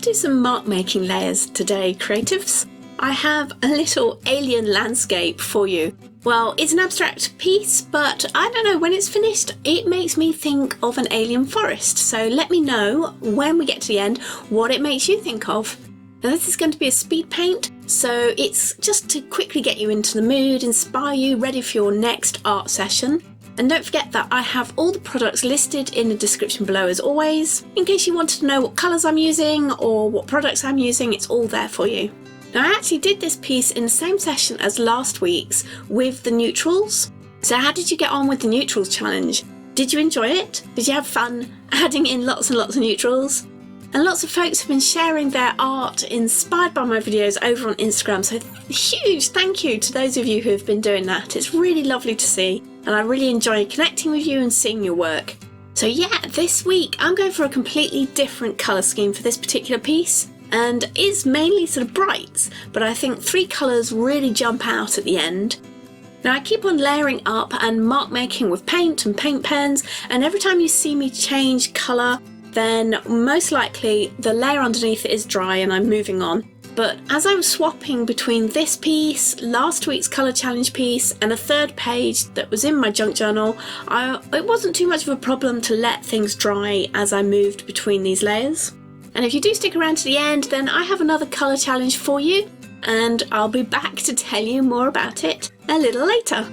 do some mark making layers today, creatives. I have a little alien landscape for you. Well, it's an abstract piece, but I don't know, when it's finished, it makes me think of an alien forest. So let me know when we get to the end what it makes you think of. Now this is going to be a speed paint, so it's just to quickly get you into the mood, inspire you, ready for your next art session. And don't forget that I have all the products listed in the description below as always. In case you wanted to know what colours I'm using or what products I'm using, it's all there for you. Now I actually did this piece in the same session as last week's with the neutrals. So how did you get on with the neutrals challenge? Did you enjoy it? Did you have fun adding in lots and lots of neutrals? And lots of folks have been sharing their art inspired by my videos over on Instagram, so huge thank you to those of you who have been doing that. It's really lovely to see, and I really enjoy connecting with you and seeing your work. So yeah, this week I'm going for a completely different colour scheme for this particular piece, and it's mainly sort of brights, but I think 3 colours really jump out at the end. Now I keep on layering up and mark making with paint and paint pens, and every time you see me change colour, then most likely the layer underneath it is dry and I'm moving on. But as I was swapping between this piece, last week's colour challenge piece, and a third page that was in my junk journal, it wasn't too much of a problem to let things dry as I moved between these layers. And if you do stick around to the end, then I have another colour challenge for you, and I'll be back to tell you more about it a little later.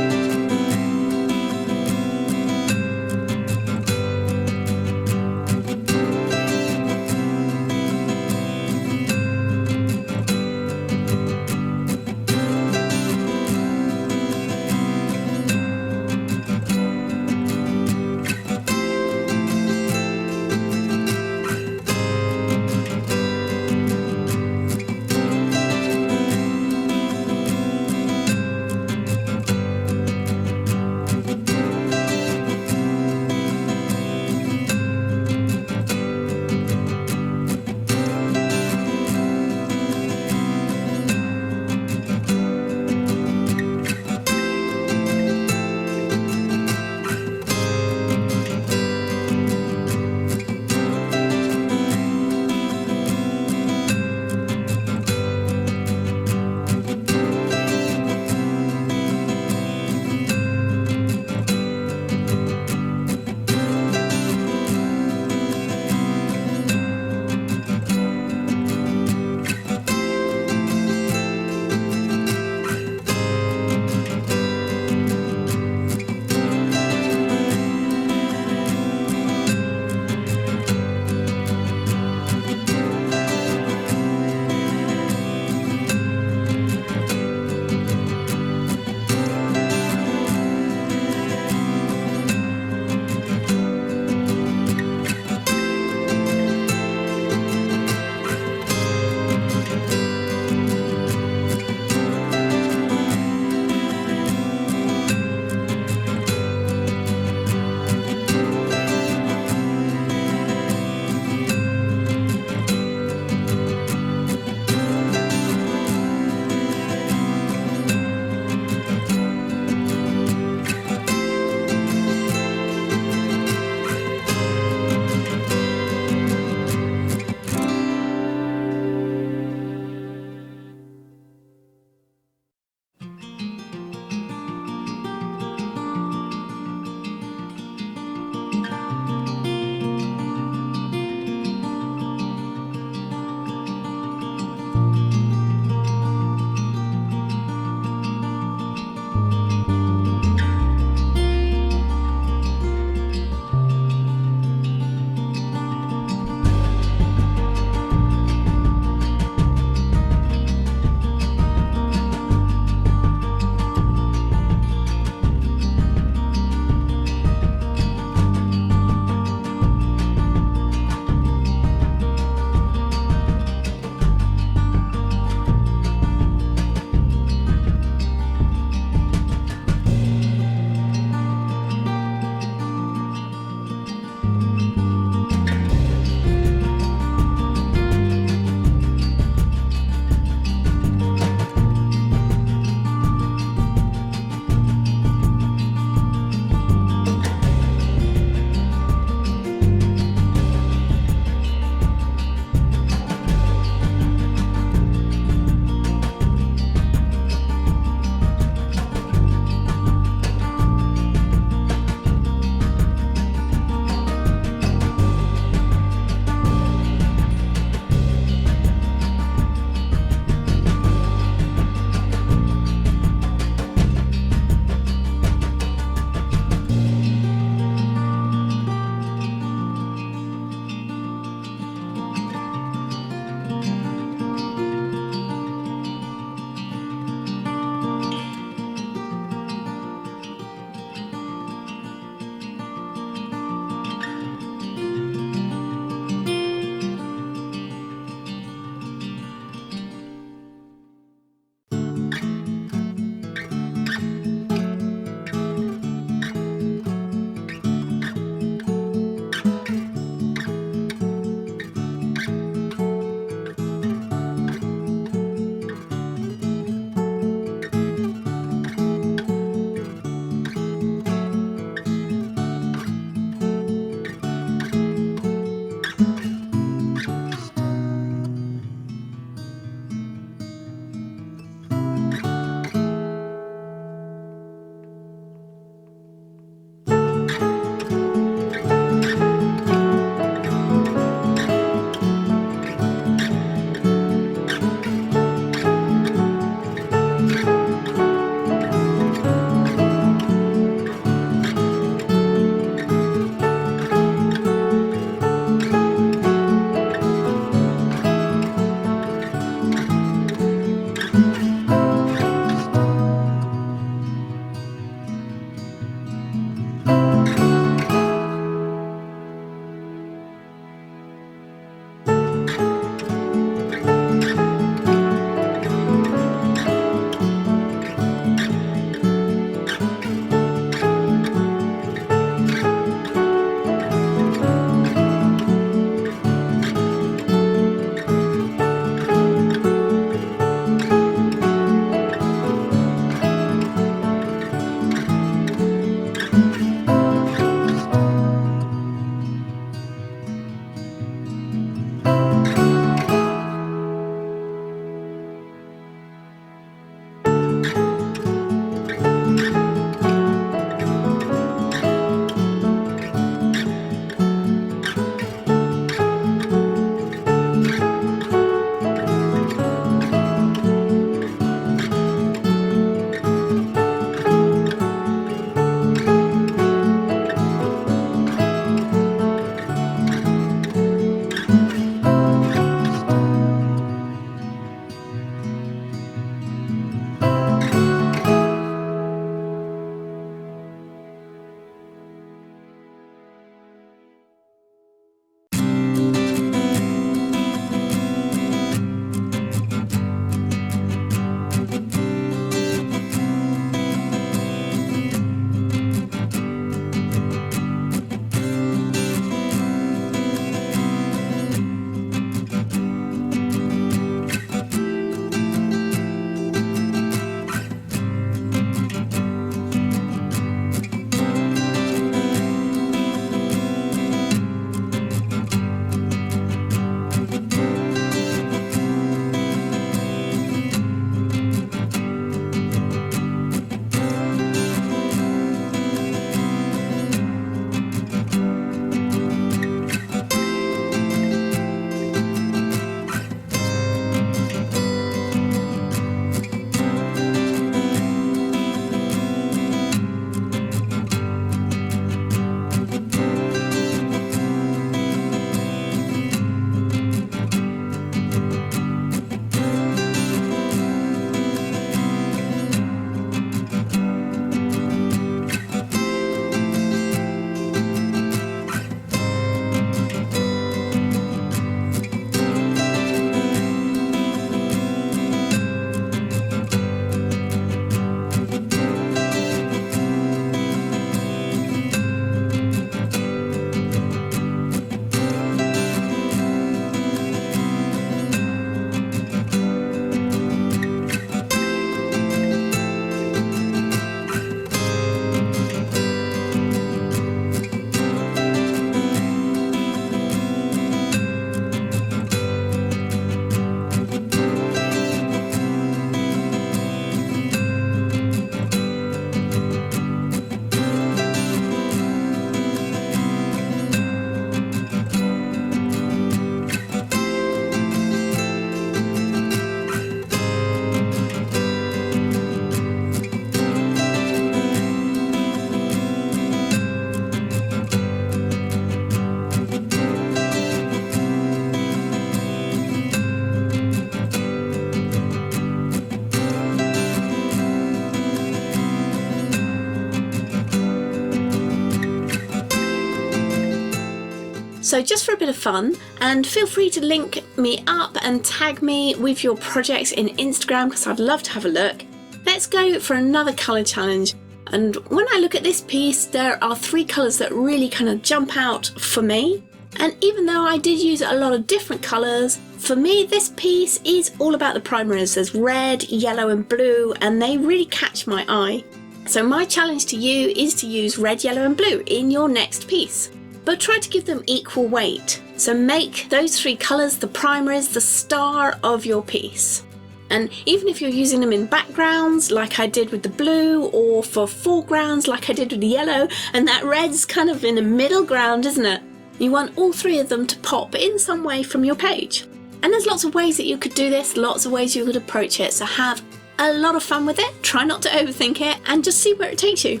So just for a bit of fun, and feel free to link me up and tag me with your projects in Instagram because I'd love to have a look. Let's go for another colour challenge. And when I look at this piece, there are 3 colours that really kind of jump out for me. And even though I did use a lot of different colours, for me this piece is all about the primaries. There's red, yellow and blue, and they really catch my eye. So my challenge to you is to use red, yellow and blue in your next piece. But try to give them equal weight. So make those 3 colours, the primaries, the star of your piece. And even if you're using them in backgrounds like I did with the blue, or for foregrounds like I did with the yellow, and that red's kind of in the middle ground, isn't it? You want all 3 of them to pop in some way from your page. And there's lots of ways that you could do this, lots of ways you could approach it, so have a lot of fun with it, try not to overthink it, and just see where it takes you.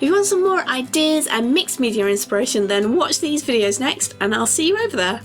If you want some more ideas and mixed media inspiration, then watch these videos next, and I'll see you over there.